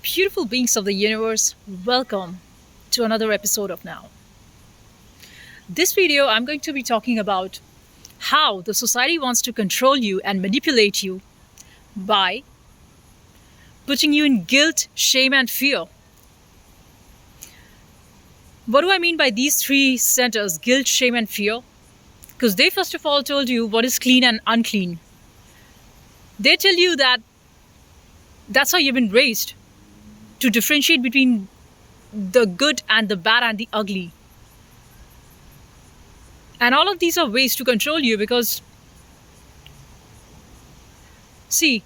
Beautiful beings of the universe, welcome to another episode of Now. This video, I'm going to be talking about how the society wants to control you and manipulate you by putting you in guilt, shame, and fear. What do I mean by these three centers, guilt, shame, and fear? Because they first of all told you what is clean and unclean. They tell you that that's how you've been raised, to differentiate between the good and the bad and the ugly. And all of these are ways to control you because, see,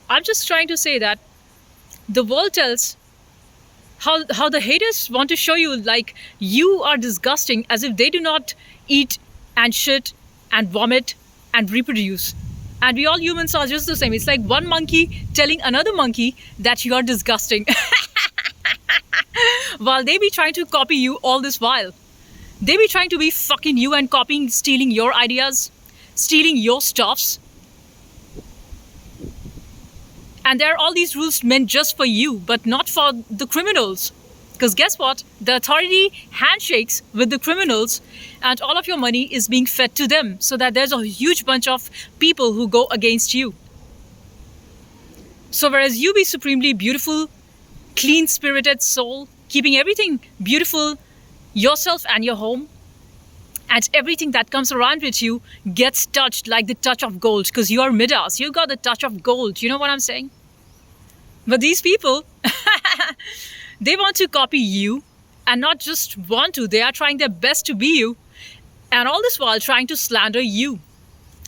I'm just trying to say that the world tells how the haters want to show you like you are disgusting as if they do not eat and shit and vomit and reproduce. And we all humans are just the same. It's like one monkey telling another monkey that you are disgusting. While they be trying to copy you all this while. They be trying to be fucking you and copying, stealing your ideas, stealing your stuffs. And there are all these rules meant just for you, but not for the criminals. Because guess what? The authority handshakes with the criminals and all of your money is being fed to them so that there's a huge bunch of people who go against you. So whereas you be supremely beautiful, clean-spirited soul, keeping everything beautiful, yourself and your home, and everything that comes around with you gets touched like the touch of gold because you are Midas. You got the touch of gold. You know what I'm saying? But these people, they want to copy you and not just want to. They are trying their best to be you and all this while trying to slander you,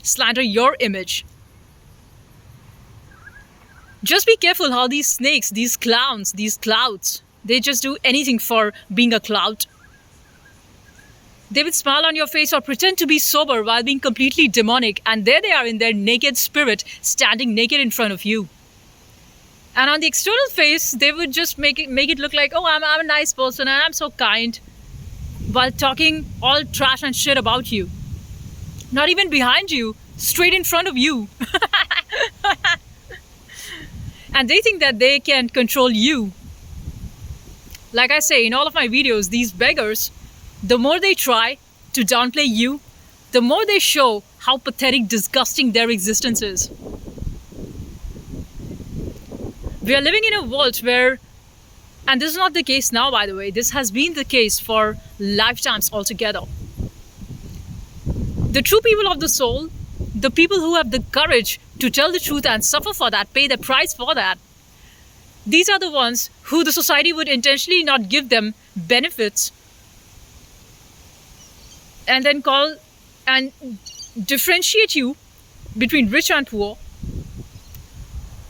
slander your image. Just be careful how these snakes, these clowns, these clouds, they just do anything for being a cloud. They will smile on your face or pretend to be sober while being completely demonic, and there they are in their naked spirit, standing naked in front of you. And on the external face, they would just make it look like, oh, I'm a nice person and I'm so kind, while talking all trash and shit about you. Not even behind you, straight in front of you. And they think that they can control you. Like I say in all of my videos, these beggars, the more they try to downplay you, the more they show how pathetic, disgusting their existence is. We are living in a world where, and this is not the case now, by the way, this has been the case for lifetimes altogether. The true people of the soul, the people who have the courage to tell the truth and suffer for that, pay the price for that, these are the ones who the society would intentionally not give them benefits and then call and differentiate you between rich and poor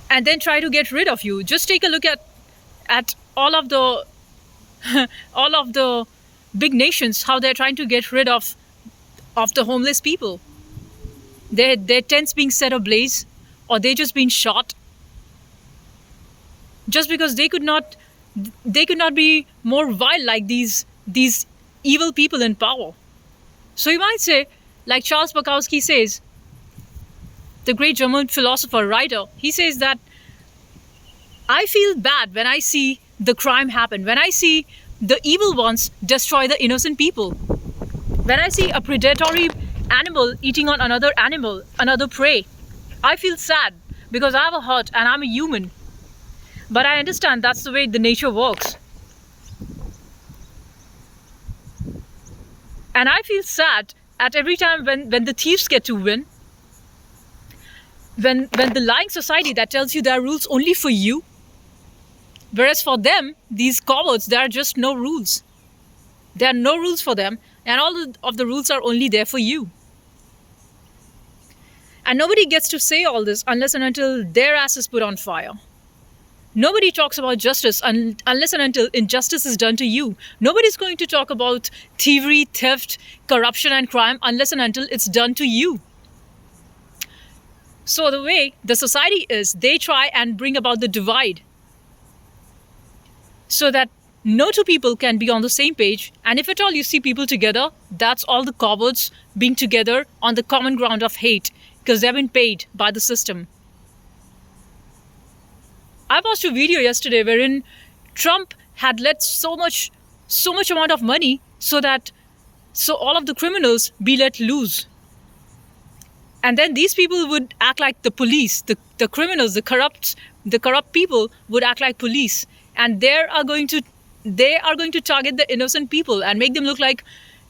and then try to get rid of you. Just take a look at all of the all of the big nations, how they're trying to get rid of the homeless people. Their tents being set ablaze or they just being shot just because they could not be more vile like these evil people in power. So you might say, like Charles Bukowski says, the great German philosopher, writer, he says that I feel bad when I see the crime happen, when I see the evil ones destroy the innocent people, when I see a predatory animal eating on another animal, another prey. I feel sad because I have a heart and I'm a human. But I understand that's the way the nature works. And I feel sad at every time when the thieves get to win. When the lying society that tells you there are rules only for you. Whereas for them, these cowards, there are just no rules. There are no rules for them. And all of the rules are only there for you. And nobody gets to say all this unless and until their ass is put on fire. Nobody talks about justice unless and until injustice is done to you. Nobody's going to talk about thievery, theft, corruption and crime unless and until it's done to you. So the way the society is, they try and bring about the divide so that no two people can be on the same page. And if at all you see people together, that's all the cowards being together on the common ground of hate because they've been paid by the system. I watched a video yesterday wherein Trump had let so much amount of money so all of the criminals be let loose. And then these people would act like the police, the criminals, the corrupt people would act like police. And they are going to target the innocent people and make them look like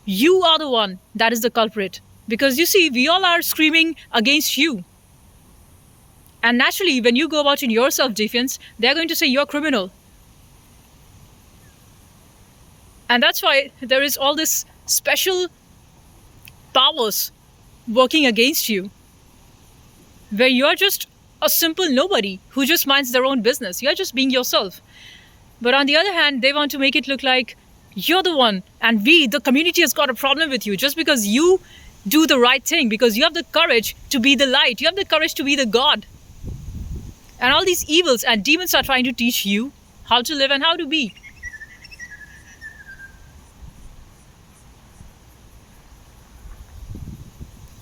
you are the one that is the culprit. Because you see, we all are screaming against you. And naturally, when you go about in your self-defense, they're going to say you're a criminal. And that's why there is all this special powers working against you, where you're just a simple nobody who just minds their own business. You're just being yourself. But on the other hand, they want to make it look like you're the one, and the community, has got a problem with you just because you do the right thing, because you have the courage to be the light, you have the courage to be the God. And all these evils and demons are trying to teach you how to live and how to be.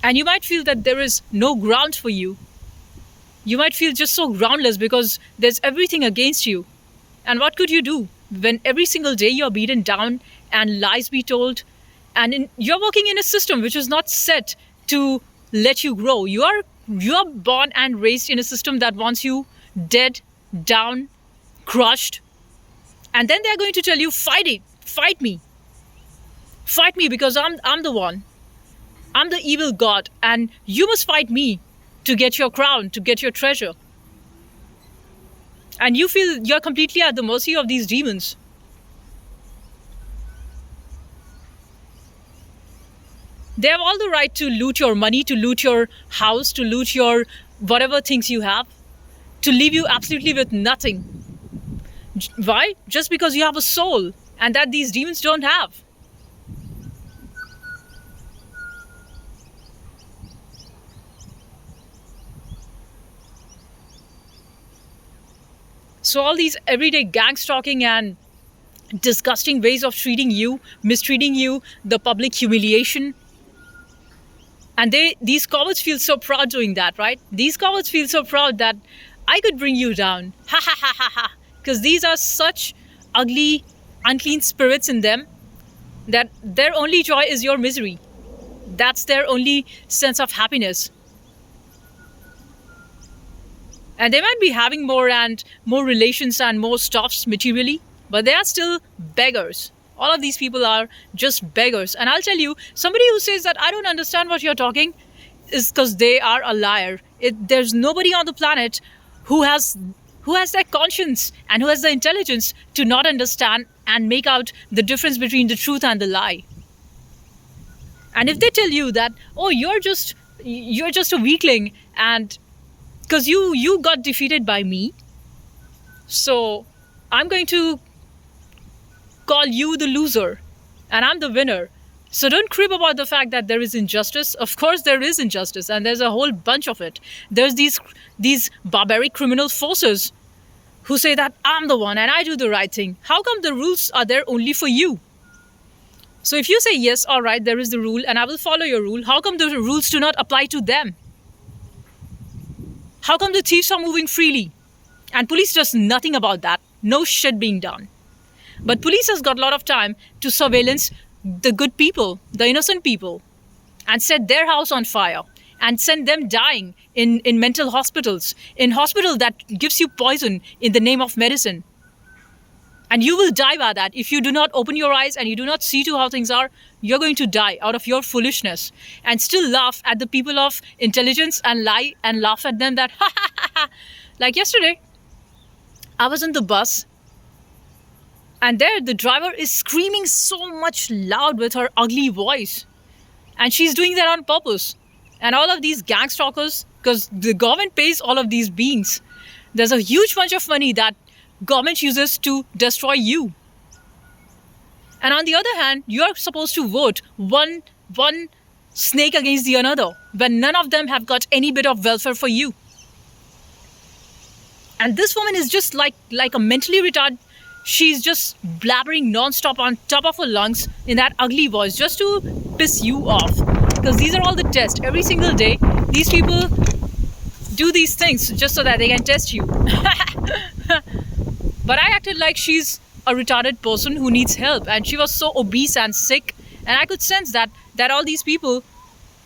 And you might feel that there is no ground for you. You might feel just so groundless because there's everything against you. And what could you do when every single day you're beaten down and lies be told? And you're working in a system which is not set to let you grow. You are born and raised in a system that wants you dead, down, crushed. And then they're going to tell you, fight it, fight me. Fight me because I'm the one. I'm the evil God, and you must fight me to get your crown, to get your treasure. And you feel you're completely at the mercy of these demons. They have all the right to loot your money, to loot your house, to loot your whatever things you have, to leave you absolutely with nothing. Why? Just because you have a soul, and that these demons don't have. So all these everyday gang stalking and disgusting ways of treating you, mistreating you, the public humiliation. And these cowards feel so proud doing that, right? These cowards feel so proud that I could bring you down. Ha ha ha ha ha. Because these are such ugly, unclean spirits in them that their only joy is your misery. That's their only sense of happiness. And they might be having more relations and more stuffs materially, but they are still beggars. All of these people are just beggars. And I'll tell you, somebody who says that I don't understand what you're talking is because they are a liar. There's nobody on the planet who has that conscience and who has the intelligence to not understand and make out the difference between the truth and the lie. And if they tell you that, oh, you're just a weakling, and because you got defeated by me, so I'm going to call you the loser and I'm the winner. So don't crib about the fact that there is injustice. Of course there is injustice, and there's a whole bunch of it. There's these barbaric criminal forces who say that I'm the one and I do the right thing. How come the rules are there only for you? So if you say yes, all right, there is the rule and I will follow your rule, how come the rules do not apply to them? How come the thieves are moving freely? And police does nothing about that. No shit being done. But police has got a lot of time to surveillance the good people, the innocent people, and set their house on fire and send them dying in mental hospitals, in hospital that gives you poison in the name of medicine. And you will die by that. If you do not open your eyes and you do not see to how things are, you're going to die out of your foolishness and still laugh at the people of intelligence and lie and laugh at them that, ha ha ha ha. Like yesterday, I was in the bus and there the driver is screaming so much loud with her ugly voice. And she's doing that on purpose. And all of these gang stalkers, because the government pays all of these beings, there's a huge bunch of money that government uses to destroy you. And on the other hand, you're supposed to vote one snake against the another when none of them have got any bit of welfare for you. And this woman is just like a mentally retarded. She's just blabbering non-stop on top of her lungs in that ugly voice just to piss you off. Because these are all the tests. Every single day, these people do these things just so that they can test you. But I acted like she's a retarded person who needs help, and she was so obese and sick, and I could sense that all these people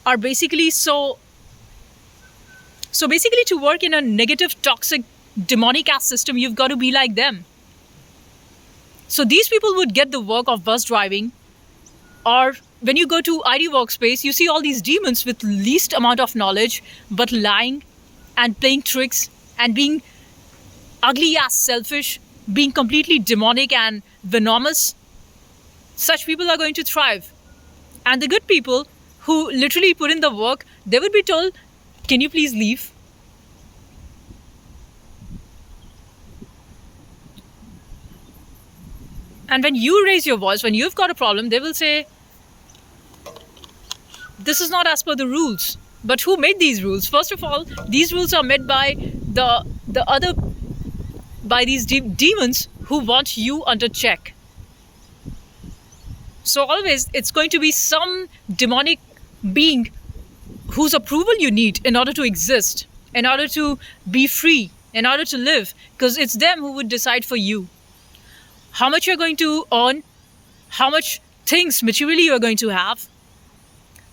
are basically so basically to work in a negative, toxic, demonic ass system, you've got to be like them. So these people would get the work of bus driving, or when you go to ID Workspace, you see all these demons with least amount of knowledge, but lying and playing tricks and being ugly ass selfish, being completely demonic and venomous. Such people are going to thrive. And the good people who literally put in the work, they would be told, can you please leave? And when you raise your voice, when you've got a problem, they will say, this is not as per the rules. But who made these rules? First of all, these rules are made by the other, by these demons who want you under check. So always it's going to be some demonic being whose approval you need in order to exist, in order to be free, in order to live, because it's them who would decide for you how much you're going to earn, how much things materially you're going to have,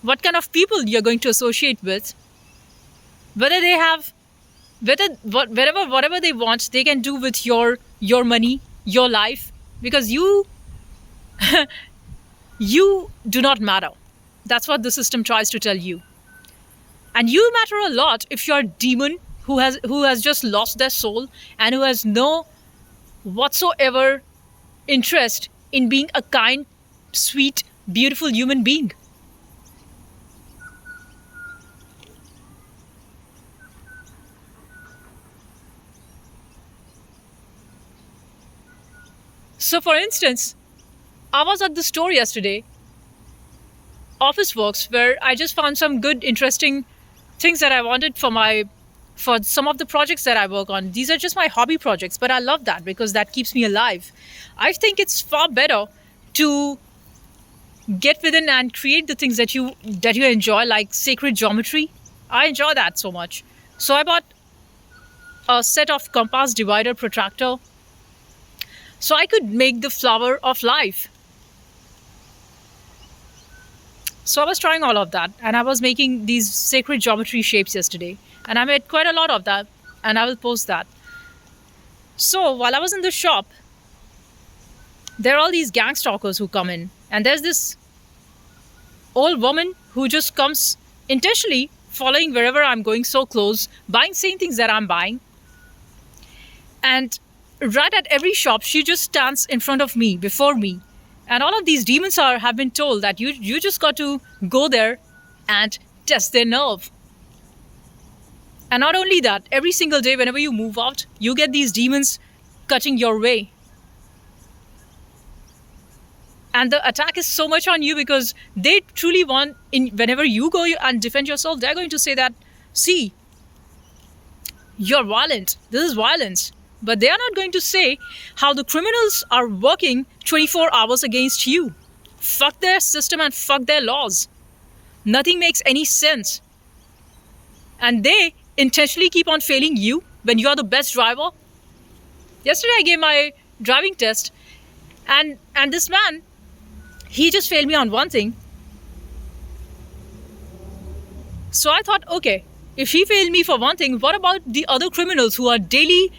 what kind of people you're going to associate with, whether they have, whatever they want, they can do with your money, your life, because you do not matter. That's what the system tries to tell you. And you matter a lot if you're a demon who has just lost their soul and who has no whatsoever interest in being a kind, sweet, beautiful human being. So for instance, I was at the store yesterday, Office Works, where I just found some good, interesting things that I wanted for some of the projects that I work on. These are just my hobby projects, but I love that because that keeps me alive. I think it's far better to get within and create the things that you enjoy, like sacred geometry. I enjoy that so much. So I bought a set of compass, divider, protractor, so I could make the flower of life. So I was trying all of that, and I was making these sacred geometry shapes yesterday, and I made quite a lot of that, and I will post that. So while I was in the shop, there are all these gang stalkers who come in, and there's this old woman who just comes intentionally following wherever I'm going, so close, buying same things that I'm buying. And right at every shop, she just stands in front of me, before me. And all of these demons have been told that you just got to go there and test their nerve. And not only that, every single day, whenever you move out, you get these demons cutting your way. And the attack is so much on you because they truly want, whenever you go and defend yourself, they're going to say that, see, you're violent. This is violence. But they are not going to say how the criminals are working 24 hours against you. Fuck their system and fuck their laws. Nothing makes any sense. And they intentionally keep on failing you when you are the best driver. Yesterday I gave my driving test, and this man, he just failed me on one thing. So I thought, okay, if he failed me for one thing, what about the other criminals who are daily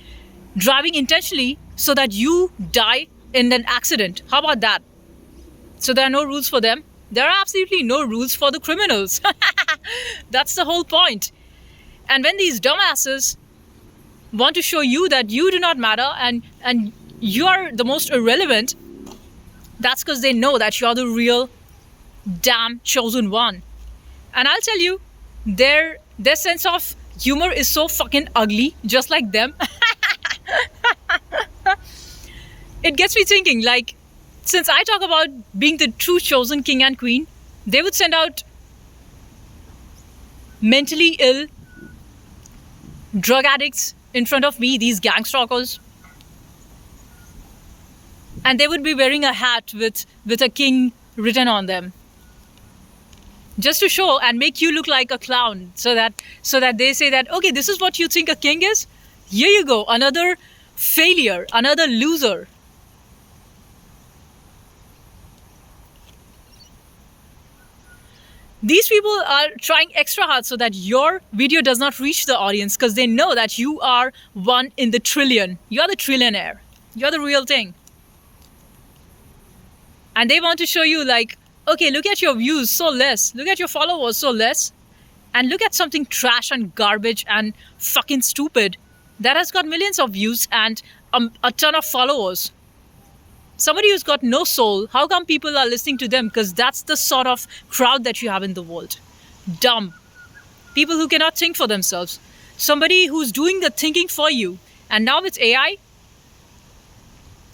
driving intentionally so that you die in an accident? How about that? So there are no rules for them. There are absolutely no rules for the criminals. That's the whole point. And when these dumbasses want to show you that you do not matter and you are the most irrelevant, that's because they know that you're the real damn chosen one. And I'll tell you, their sense of humor is so fucking ugly, just like them. It gets me thinking, like, since I talk about being the true chosen king and queen, they would send out mentally ill drug addicts in front of me, these gang stalkers. And they would be wearing a hat with a king written on them. just to show and make you look like a clown, so that they say that, okay, this is what you think a king is. Here you go, another failure, another loser. These people are trying extra hard so that your video does not reach the audience, because they know that you are one in the trillion. You're the trillionaire. You're the real thing. And they want to show you, like, okay, look at your views, so less. Look at your followers, so less. And look at something trash and garbage and fucking stupid that has got millions of views and a ton of followers. Somebody who's got no soul, how come people are listening to them? Because that's the sort of crowd that you have in the world. Dumb. People who cannot think for themselves. Somebody who's doing the thinking for you. And now with AI,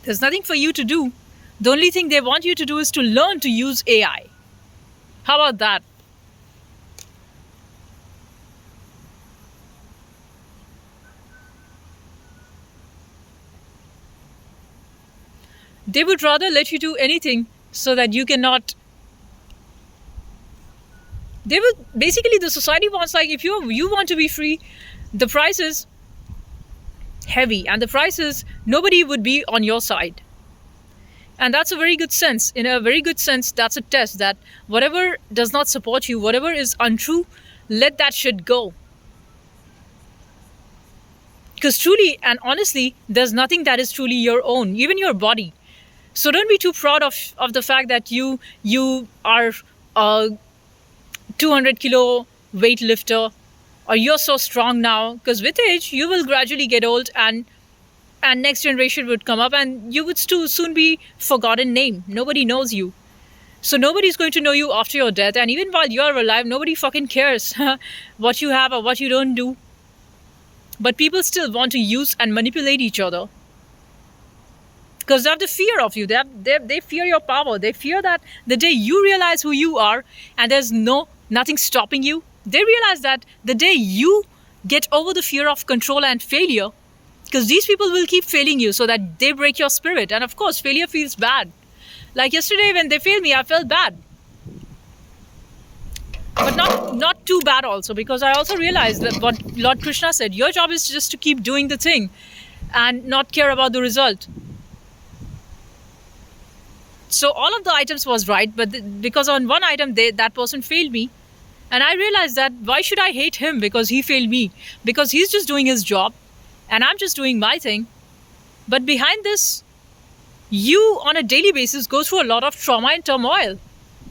there's nothing for you to do. The only thing they want you to do is to learn to use AI. How about that? They would rather let you do anything so that you cannot. They will basically, the society wants, like, if you want to be free, the price is heavy, and the price is nobody would be on your side. And that's a very good sense. In a very good sense, that's a test that whatever does not support you, whatever is untrue, let that shit go. Because truly and honestly, there's nothing that is truly your own, even your body. So don't be too proud of the fact that you are a 200 kilo weightlifter, or you're so strong now. Because with age, you will gradually get old, and next generation would come up, and you would soon be forgotten name. Nobody knows you. So nobody's going to know you after your death. And even while you're alive, nobody fucking cares what you have or what you don't do. But people still want to use and manipulate each other. Because they have the fear of you. They fear your power. They fear that the day you realize who you are and there's nothing stopping you, they realize that the day you get over the fear of control and failure, because these people will keep failing you so that they break your spirit. And of course, failure feels bad. Like yesterday when they failed me, I felt bad. But not too bad also, because I also realized that what Lord Krishna said, your job is just to keep doing the thing and not care about the result. So all of the items was right, but because on one item that person failed me, and I realized that why should I hate him because he failed me? Because he's just doing his job, and I'm just doing my thing. But behind this, you on a daily basis go through a lot of trauma and turmoil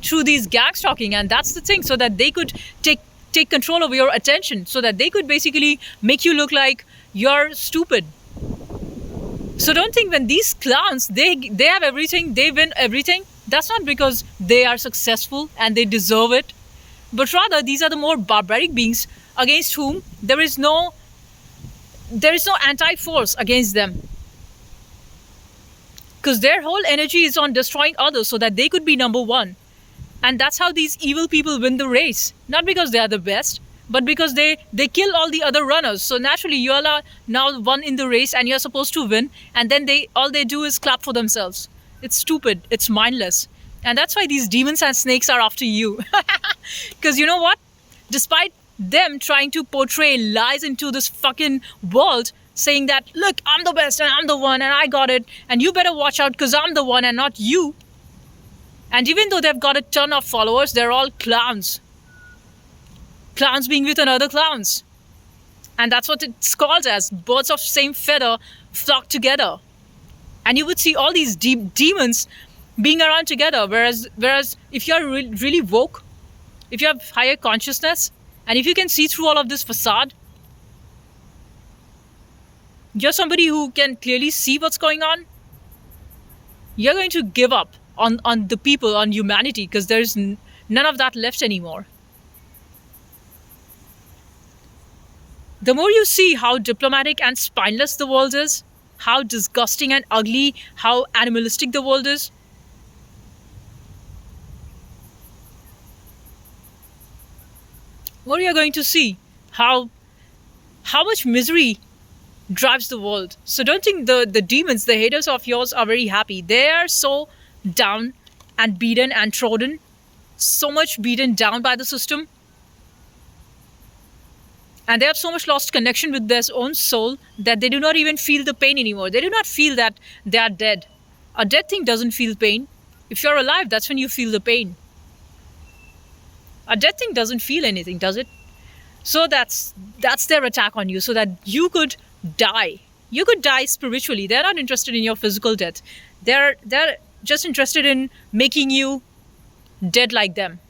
through these gang stalking, and that's the thing, so that they could take control of your attention, so that they could basically make you look like you're stupid. So don't think when these clowns, they have everything, they win everything, that's not because they are successful and they deserve it, but rather these are the more barbaric beings against whom there is no anti-force against them. Because their whole energy is on destroying others so that they could be number one. And that's how these evil people win the race. Not because they are the best, but because they kill all the other runners. So naturally, you all are now one in the race and you're supposed to win. And then all they do is clap for themselves. It's stupid. It's mindless. And that's why these demons and snakes are after you. Because you know what? Despite them trying to portray lies into this fucking world, saying that, look, I'm the best and I'm the one and I got it. And you better watch out because I'm the one and not you. And even though they've got a ton of followers, they're all clowns. Clowns being with another clowns. And that's what it's called as. Birds of same feather flock together. And you would see all these demons being around together. Whereas if you're really woke, if you have higher consciousness, and if you can see through all of this facade, you're somebody who can clearly see what's going on, you're going to give up on the people, on humanity, because there's none of that left anymore. The more you see how diplomatic and spineless the world is, how disgusting and ugly, how animalistic the world is, more you're going to see how much misery drives the world. So don't think the demons, the haters of yours, are very happy. They are so down and beaten and trodden, so much beaten down by the system, and they have so much lost connection with their own soul that they do not even feel the pain anymore. They do not feel that they are dead. A dead thing doesn't feel pain. If you're alive, that's when you feel the pain. A dead thing doesn't feel anything, does it? So that's their attack on you, so that you could die. You could die spiritually. They're not interested in your physical death. They're just interested in making you dead like them.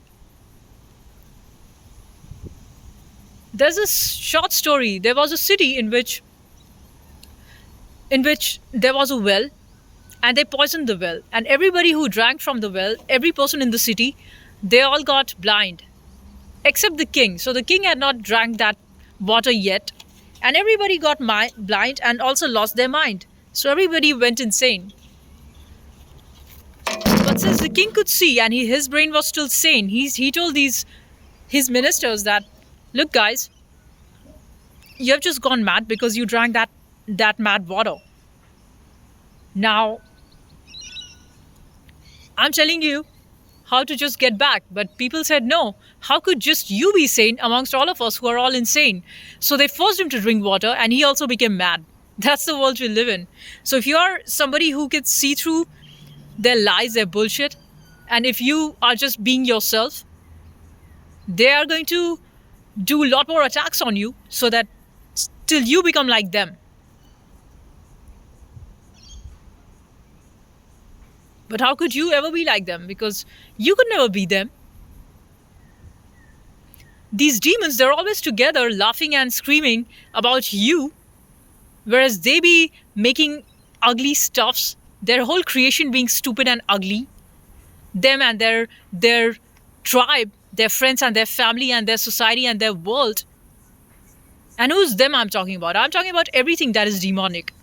There's a short story. There was a city in which there was a well, and they poisoned the well, and everybody who drank from the well, every person in the city, they all got blind except the king. So the king had not drank that water yet, and everybody got blind and also lost their mind. So everybody went insane. But since the king could see and his brain was still sane, he told his ministers that, look guys, you have just gone mad because you drank that mad water. Now I'm telling you how to just get back. But people said, no, how could just you be sane amongst all of us who are all insane? So they forced him to drink water, and he also became mad. That's the world we live in. So if you are somebody who can see through their lies, their bullshit, and if you are just being yourself, they are going to do a lot more attacks on you, so that till you become like them. But how could you ever be like them? Because you could never be them. These demons, they're always together laughing and screaming about you, whereas they be making ugly stuffs, their whole creation being stupid and ugly. Them and their tribe, their friends and their family and their society and their world. And who's them I'm talking about? I'm talking about everything that is demonic.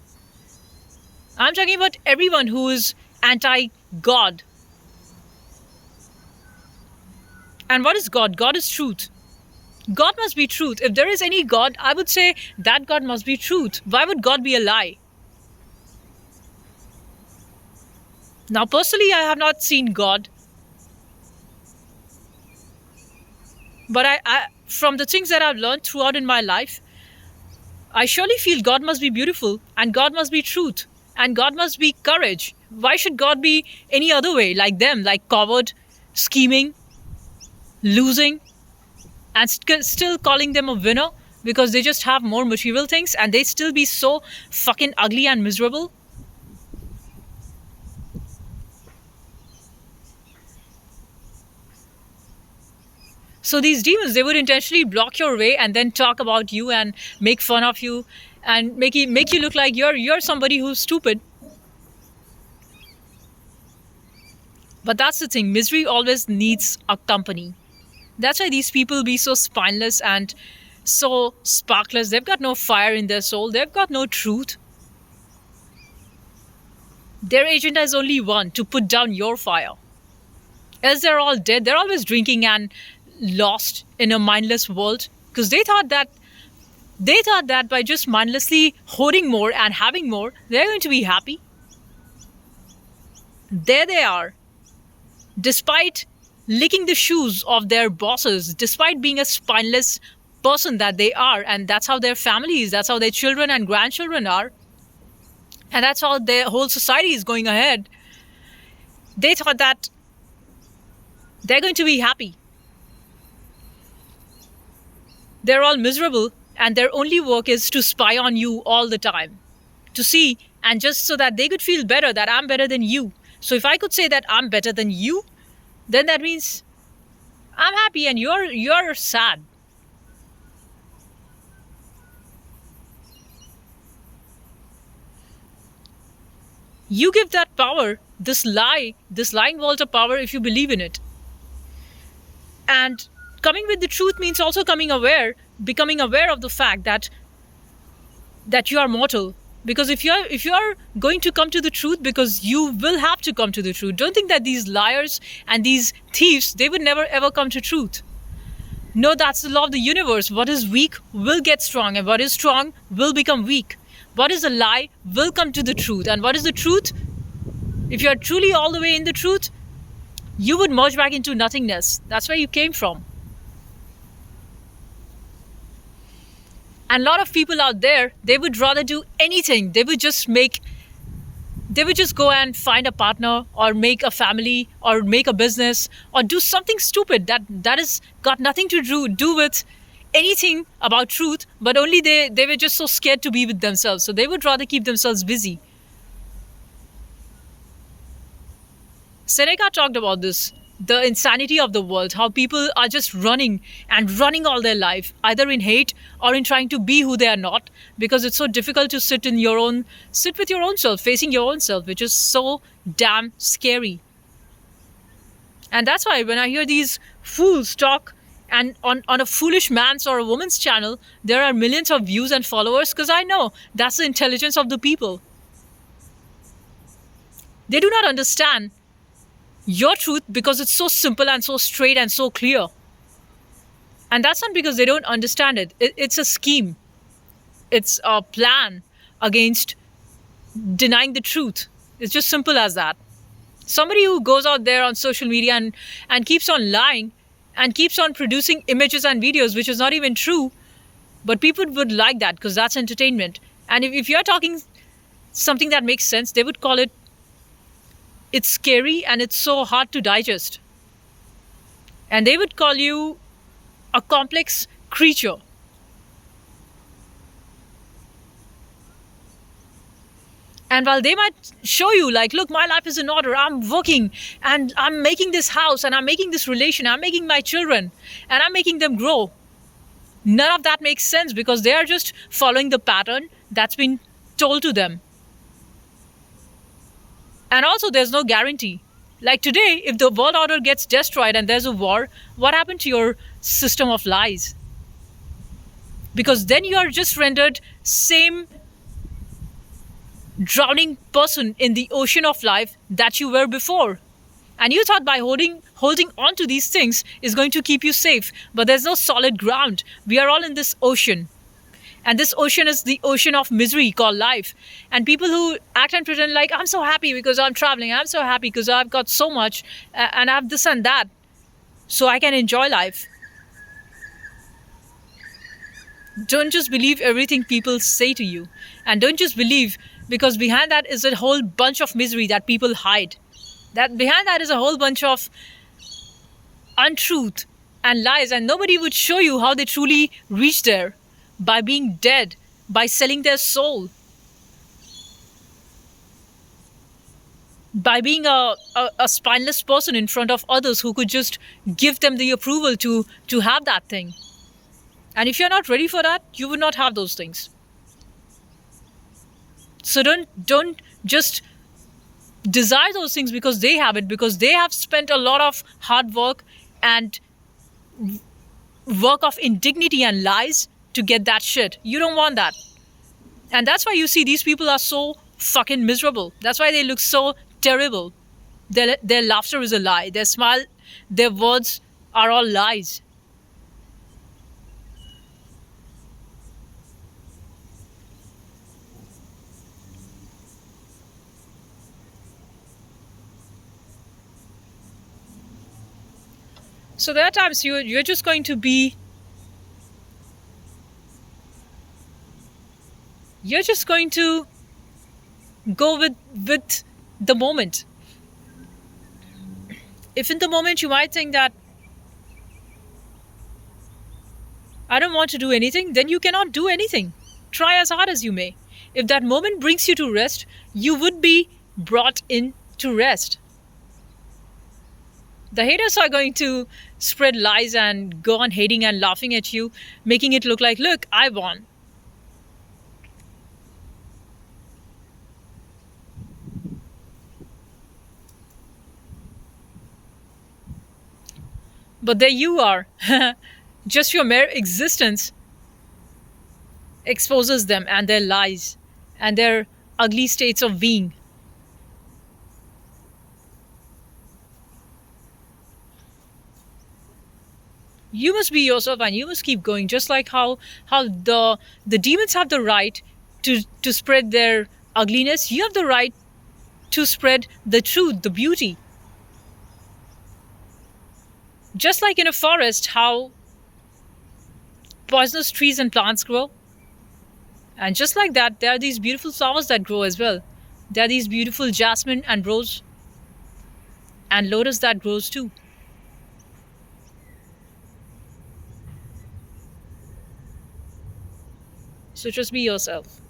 I'm talking about everyone who is anti-God. And what is God? God is truth. God must be truth. If there is any God, I would say that God must be truth. Why would God be a lie? Now, personally, I have not seen God. But from the things that I've learned throughout in my life, I surely feel God must be beautiful, and God must be truth, and God must be courage. Why should God be any other way, like them, like coward, scheming, losing, and still calling them a winner because they just have more material things, and they still be so fucking ugly and miserable? So these demons, they would intentionally block your way and then talk about you and make fun of you and make you look like you're somebody who's stupid. But that's the thing, misery always needs a company. That's why these people be so spineless and so sparkless. They've got no fire in their soul. They've got no truth. Their agenda is only one, to put down your fire. Else they're all dead. They're always drinking and lost in a mindless world, because they thought that by just mindlessly hoarding more and having more, they're going to be happy. There they are, despite licking the shoes of their bosses, despite being a spineless person that they are, and that's how their families, that's how their children and grandchildren are, and that's how their whole society is going ahead. They thought that they're going to be happy. They're all miserable, and their only work is to spy on you all the time, to see, and just so that they could feel better, that I'm better than you. So if I could say that I'm better than you, then that means I'm happy and you're sad. You give that power, this lying world of power, if you believe in it. And coming with the truth means also becoming aware of the fact that you are mortal. Because if you're going to come to the truth, because you will have to come to the truth. Don't think that these liars and these thieves, they would never ever come to truth. No, that's the law of the universe. What is weak will get strong, and what is strong will become weak. What is a lie will come to the truth, and what is the truth? If you're truly all the way in the truth, you would merge back into nothingness. That's where you came from. And a lot of people out there, they would rather do anything. They would just go and find a partner or make a family or make a business or do something stupid that is got nothing to do with anything about truth, but only they were just so scared to be with themselves. So they would rather keep themselves busy. Seneca talked about this, the insanity of the world, how people are just running and running all their life, either in hate or in trying to be who they are not, because it's so difficult to sit with your own self, facing your own self, which is so damn scary. And that's why when I hear these fools talk and on a foolish man's or a woman's channel, there are millions of views and followers, because I know that's the intelligence of the people. They do not understand your truth because it's so simple and so straight and so clear. And that's not because they don't understand it's a scheme, it's a plan against denying the truth. It's just simple as that. Somebody who goes out there on social media and keeps on lying and keeps on producing images and videos which is not even true, but people would like that because that's entertainment. And if you're talking something that makes sense, they would call it's scary and it's so hard to digest. And they would call you a complex creature. And while they might show you, like, look, my life is in order, I'm working and I'm making this house and I'm making this relation, I'm making my children and I'm making them grow. None of that makes sense because they are just following the pattern that's been told to them. And also, there's no guarantee. Like today, if the world order gets destroyed and there's a war, what happened to your system of lies? Because then you are just rendered same drowning person in the ocean of life that you were before. And you thought by holding on to these things is going to keep you safe, but there's no solid ground. We are all in this ocean. And this ocean is the ocean of misery called life. And people who act and pretend like, I'm so happy because I'm traveling, I'm so happy because I've got so much and I have this and that, so I can enjoy life. Don't just believe everything people say to you. And don't just believe, because behind that is a whole bunch of misery that people hide. That behind that is a whole bunch of untruth and lies, and nobody would show you how they truly reach there. By being dead, by selling their soul, by being a spineless person in front of others who could just give them the approval to have that thing. And if you're not ready for that, you would not have those things. So don't just desire those things because they have it, because they have spent a lot of hard work and work of indignity and lies to get that shit. You don't want that. And that's why you see these people are so fucking miserable. That's why they look so terrible. Their laughter is a lie. Their smile, their words are all lies. So there are times you're just going to be, you're just going to go with the moment. If in the moment you might think that I don't want to do anything, then you cannot do anything. Try as hard as you may. If that moment brings you to rest, you would be brought in to rest. The haters are going to spread lies and go on hating and laughing at you, making it look like, look, I won. But there you are. Just your mere existence exposes them and their lies and their ugly states of being. You must be yourself and you must keep going, just like how the demons have the right to spread their ugliness. You have the right to spread the truth, the beauty. Just like in a forest, how poisonous trees and plants grow. And just like that, there are these beautiful flowers that grow as well. There are these beautiful jasmine and rose and lotus that grows too. So just be yourself.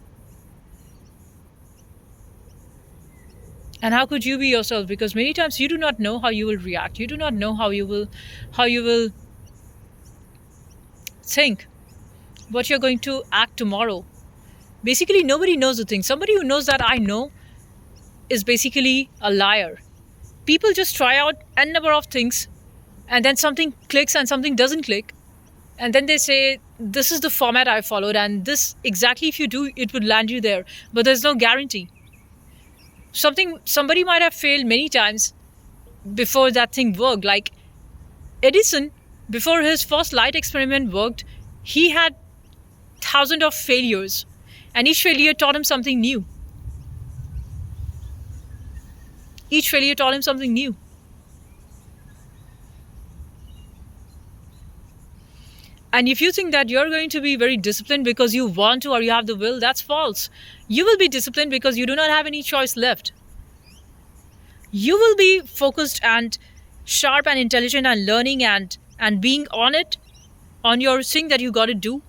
And how could you be yourself? Because many times you do not know how you will react. You do not know how you will think, what you're going to act tomorrow. Basically, nobody knows the thing. Somebody who knows that I know is basically a liar. People just try out n number of things, and then something clicks and something doesn't click, and then they say this is the format I followed, and this exactly if you do it would land you there. But there's no guarantee. Somebody might have failed many times before that thing worked. Like Edison, before his first light experiment worked, he had thousands of failures, and each failure taught him something new. Each failure taught him something new. And if you think that you're going to be very disciplined because you want to or you have the will, that's false. You will be disciplined because you do not have any choice left. You will be focused and sharp and intelligent and learning and being on it, on your thing that you got to do.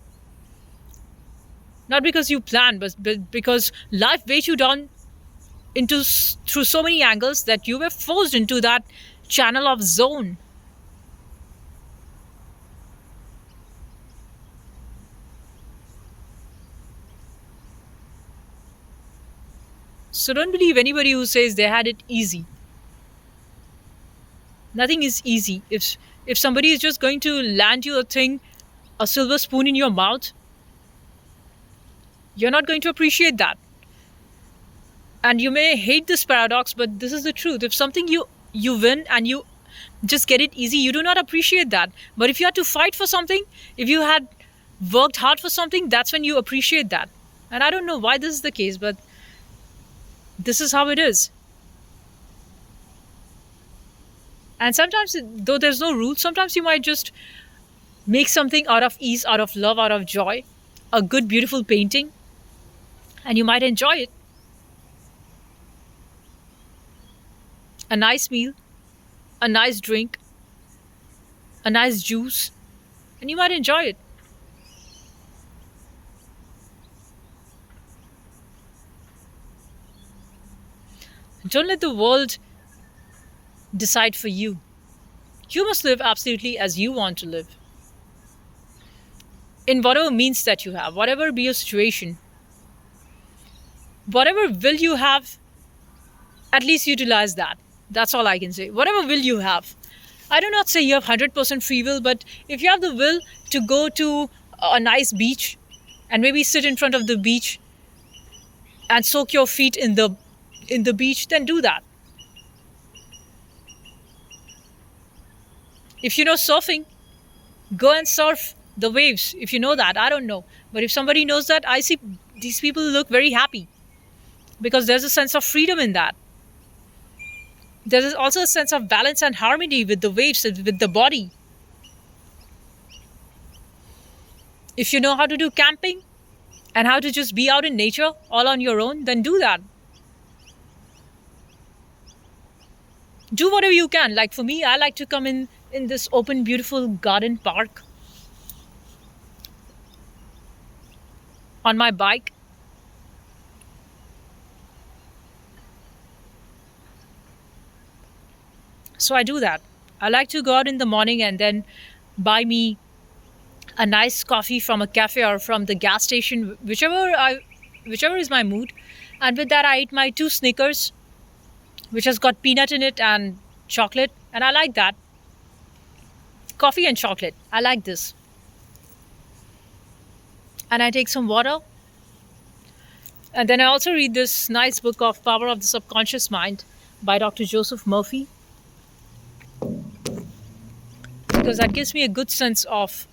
Not because you plan, but because life weighs you down through so many angles that you were forced into that channel of zone. So don't believe anybody who says they had it easy. Nothing is easy. If somebody is just going to land you a thing, a silver spoon in your mouth, you're not going to appreciate that. And you may hate this paradox, but this is the truth. If something you win and you just get it easy, you do not appreciate that. But if you had to fight for something, if you had worked hard for something, that's when you appreciate that. And I don't know why this is the case, but this is how it is. And sometimes, though there's no rule, sometimes you might just make something out of ease, out of love, out of joy, a good, beautiful painting, and you might enjoy it. A nice meal, a nice drink, a nice juice, and you might enjoy it. Don't let the world decide for you. You must live absolutely as you want to live, in whatever means that you have, whatever be your situation, whatever will you have, at least utilize that. That's all I can say. Whatever will you have. I do not say you have 100% free will, but if you have the will to go to a nice beach and maybe sit in front of the beach and soak your feet in the beach, then do that. If you know surfing, go and surf the waves. If you know that, I don't know. But if somebody knows that, I see these people look very happy because there's a sense of freedom in that. There is also a sense of balance and harmony with the waves, with the body. If you know how to do camping and how to just be out in nature all on your own, then do that. Do whatever you can. Like for me, I like to come in this open, beautiful garden park on my bike. So I do that. I like to go out in the morning and then buy me a nice coffee from a cafe or from the gas station, whichever is my mood. And with that, I eat my two Snickers, which has got peanut in it and chocolate, and I like that. Coffee and chocolate. I like this. And I take some water, and then I also read this nice book of Power of the Subconscious Mind by Dr. Joseph Murphy, because that gives me a good sense of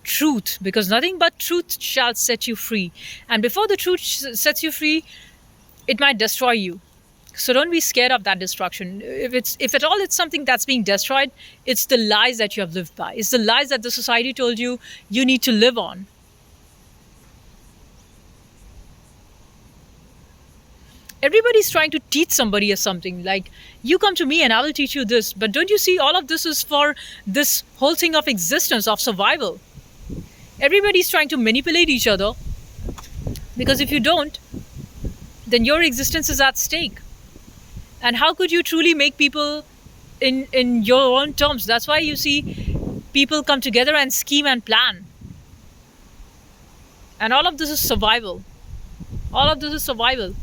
truth, because nothing but truth shall set you free. And before the truth sets you free, it might destroy you. So don't be scared of that destruction. If at all it's something that's being destroyed, it's the lies that you have lived by. It's the lies that the society told you you need to live on. Everybody's trying to teach somebody something. Like, you come to me and I will teach you this. But don't you see, all of this is for this whole thing of existence, of survival. Everybody's trying to manipulate each other, because if you don't, then your existence is at stake. And how could you truly make people in your own terms? That's why you see people come together and scheme and plan. And all of this is survival. All of this is survival.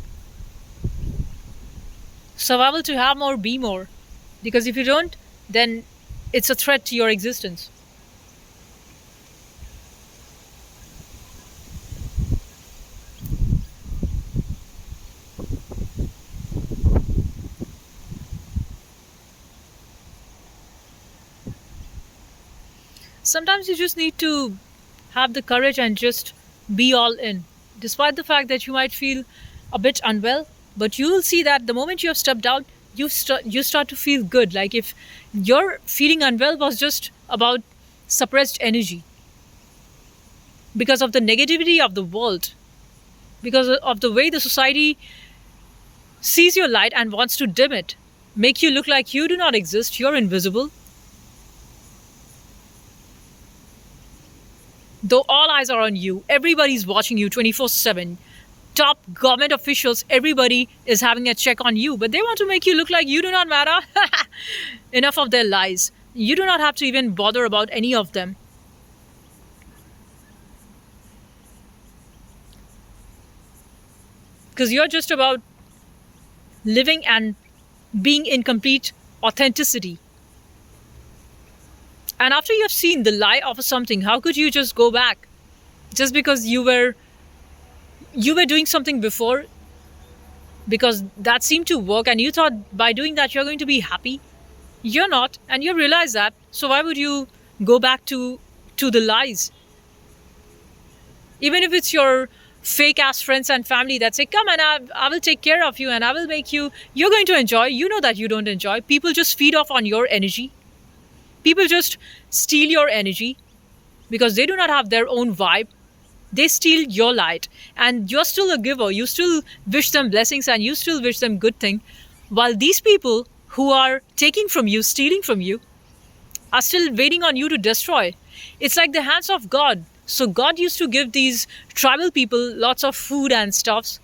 Survival to have more, be more. Because if you don't, then it's a threat to your existence. Sometimes you just need to have the courage and just be all in, despite the fact that you might feel a bit unwell. But you will see that the moment you have stepped out, you start to feel good. Like, if your feeling unwell was just about suppressed energy because of the negativity of the world, because of the way the society sees your light and wants to dim it, make you look like you do not exist, you're invisible. Though all eyes are on you, everybody's watching you 24/7. Top government officials, everybody is having a check on you, but they want to make you look like you do not matter. Enough of their lies. You do not have to even bother about any of them. Because you're just about living and being in complete authenticity. And after you have seen the lie of something, how could you just go back? Just because you were doing something before, because that seemed to work and you thought by doing that you're going to be happy. You're not, and you realize that. So why would you go back to the lies? Even if it's your fake ass friends and family that say, come and I will take care of you and I will make you're going to enjoy. You know that you don't enjoy. People just feed off on your energy. People just steal your energy because they do not have their own vibe. They steal your light, and you're still a giver. You still wish them blessings and you still wish them good thing, while these people who are taking from you, stealing from you, are still waiting on you to destroy. It's like the hands of God. So God used to give these tribal people lots of food and stuffs,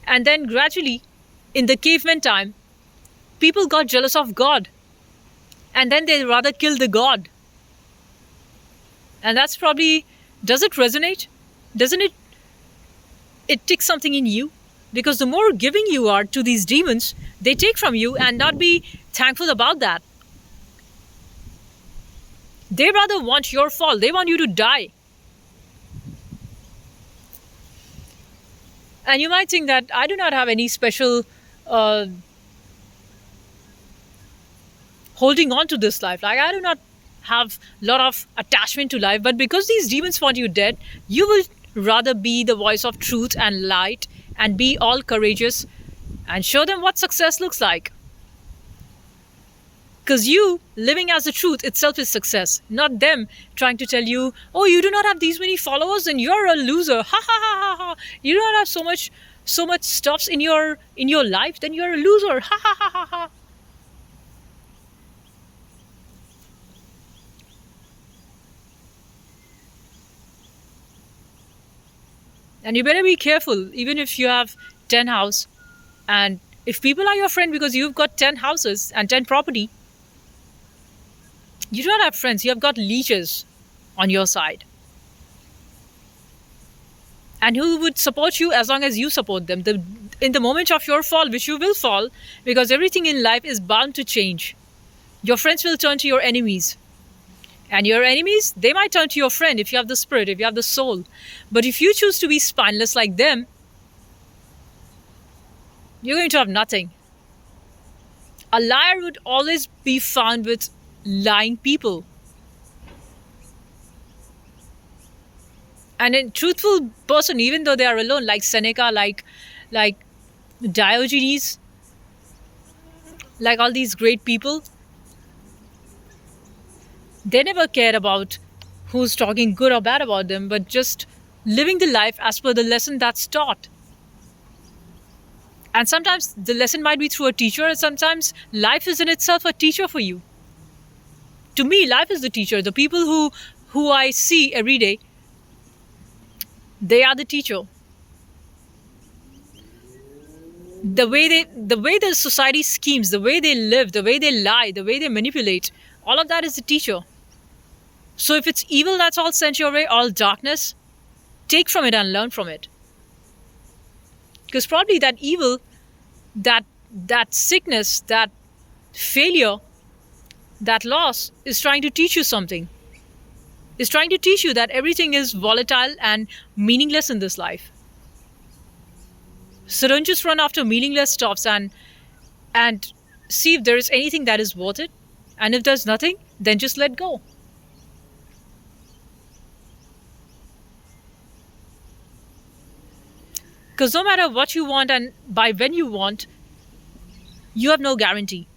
and then gradually, in the caveman time, people got jealous of God, and then they rather kill the God. And that's probably, does it resonate? Doesn't it tick something in you? Because the more giving you are to these demons, they take from you and not be thankful about that. They rather want your fall. They want you to die. And you might think that I do not have any special uh, holding on to this life. Like, I do not have a lot of attachment to life. But because these demons want you dead, you will rather be the voice of truth and light and be all courageous and show them what success looks like. Because you living as the truth itself is success, not them trying to tell you, oh, you do not have these many followers, then you're a loser. Ha ha ha ha ha. You do not have so much stuffs in your life, then you're a loser. Ha ha ha ha ha. And you better be careful, even if you have 10 houses. And if people are your friend because you've got 10 houses and 10 property, you don't have friends, you have got leeches on your side. And who would support you as long as you support them. In the moment of your fall, which you will fall, because everything in life is bound to change. Your friends will turn to your enemies. And your enemies, they might turn to your friend if you have the spirit, if you have the soul. But if you choose to be spineless like them, you're going to have nothing. A liar would always be found with lying people. And a truthful person, even though they are alone, like Seneca, like Diogenes, Like all these great people, they never cared about who's talking good or bad about them, but just living the life as per the lesson that's taught. And sometimes the lesson might be through a teacher, and sometimes life is in itself a teacher for you. To me, life is the teacher. The people who I see every day, they are the teacher. The way the society schemes, the way they live, the way they lie, the way they manipulate, all of that is the teacher. So if it's evil that's all sent your way, all darkness, take from it and learn from it. Because probably that evil, that sickness, that failure, that loss is trying to teach you something. Is trying to teach you that everything is volatile and meaningless in this life. So don't just run after meaningless stuffs, and see if there is anything that is worth it. And if there's nothing, then just let go. Because no matter what you want and by when you want, you have no guarantee.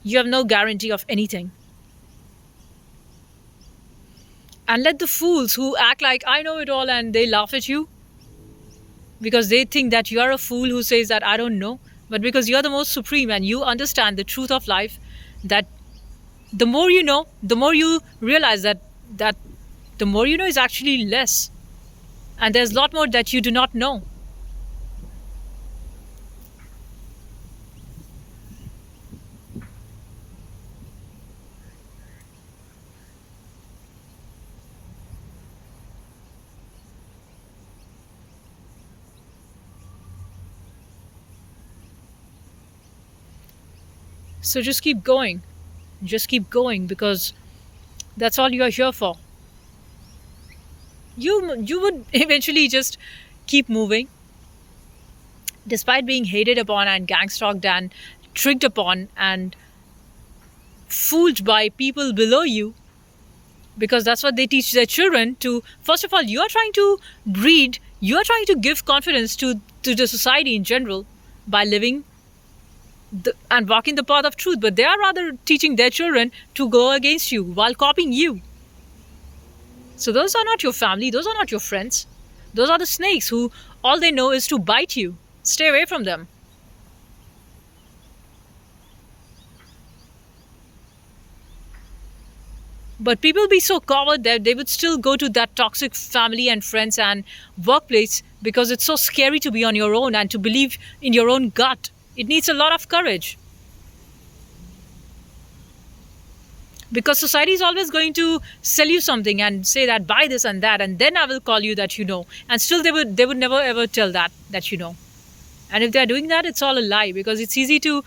You have no guarantee of anything. And let the fools who act like I know it all and they laugh at you because they think that you're a fool who says that I don't know, but because you're the most supreme and you understand the truth of life, that the more you know, the more you realize that the more you know is actually less, and there's a lot more that you do not know. So just keep going, because that's all you're here for. You would eventually just keep moving, despite being hated upon and gang stalked and tricked upon and fooled by people below you, because that's what they teach their children to. First of all, you are trying to breed, you are trying to give confidence to the society in general by living and walking the path of truth, but they are rather teaching their children to go against you while copying you. So those are not your family, those are not your friends. Those are the snakes who all they know is to bite you. Stay away from them. But people be so coward that they would still go to that toxic family and friends and workplace because it's so scary to be on your own and to believe in your own gut. It needs a lot of courage. Because society is always going to sell you something and say that buy this and that, and then I will call you that you know. And still they would never ever tell that you know. And if they're doing that, it's all a lie, because it's easy to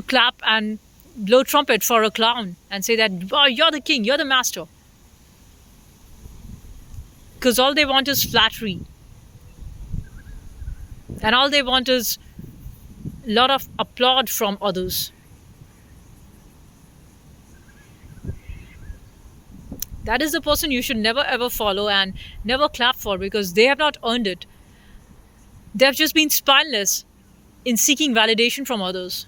clap and blow trumpet for a clown and say that, oh, you're the king, you're the master. Because all they want is flattery. And all they want is a lot of applaud from others. That is the person you should never ever follow and never clap for, because they have not earned it. They have just been spineless in seeking validation from others.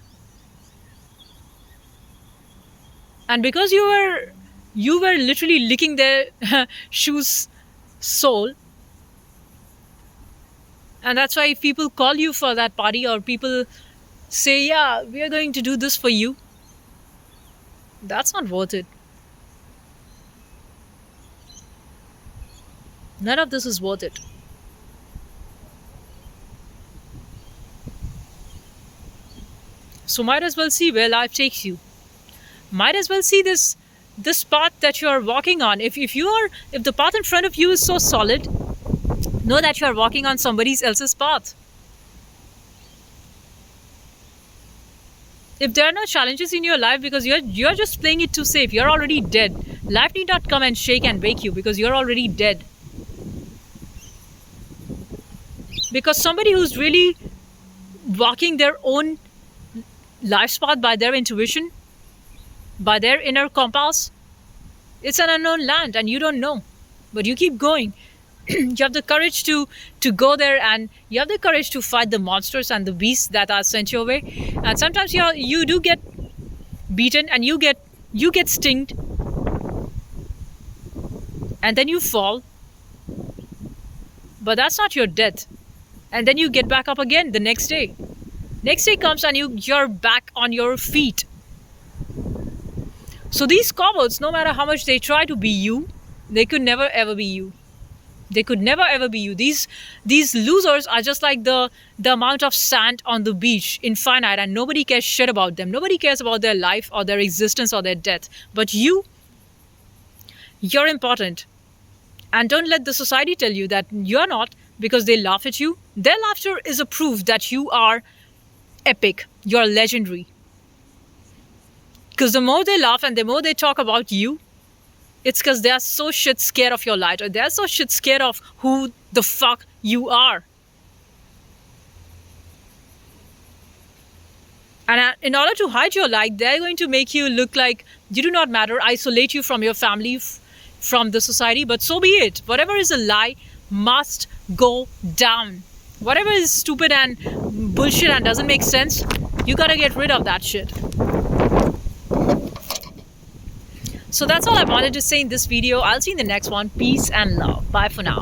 And because you were literally licking their shoes sole, and that's why if people call you for that party, or people say, yeah, we are going to do this for you, that's not worth it. None of this is worth it. So might as well see where life takes you. Might as well see this path that you are walking on. If the path in front of you is so solid, know that you are walking on somebody else's path. If there are no challenges in your life, because you're just playing it too safe, you're already dead. Life need not come and shake and wake you, because you're already dead. Because somebody who's really walking their own life's path by their intuition, by their inner compass, it's an unknown land and you don't know. But you keep going. You have the courage to go there, and you have the courage to fight the monsters and the beasts that are sent your way. And sometimes you do get beaten, and you get stinged, and then you fall, but that's not your death. And then you get back up again the next day. Next day comes, and you're back on your feet. So these cowards, no matter how much they try to be you, they could never ever be you. They could never ever be you. These losers are just like the amount of sand on the beach, infinite, and nobody cares shit about them. Nobody cares about their life or their existence or their death. But you're important. And don't let the society tell you that you're not, because they laugh at you. Their laughter is a proof that you are epic, you're legendary. Because the more they laugh and the more they talk about you, it's because they are so shit scared of your light, or they're so shit scared of who the fuck you are. And in order to hide your light, they're going to make you look like you do not matter, isolate you from your family, from the society, but so be it. Whatever is a lie must go down. Whatever is stupid and bullshit and doesn't make sense, you gotta get rid of that shit. So that's all I wanted to say in this video. I'll see you in the next one. Peace and love. Bye for now.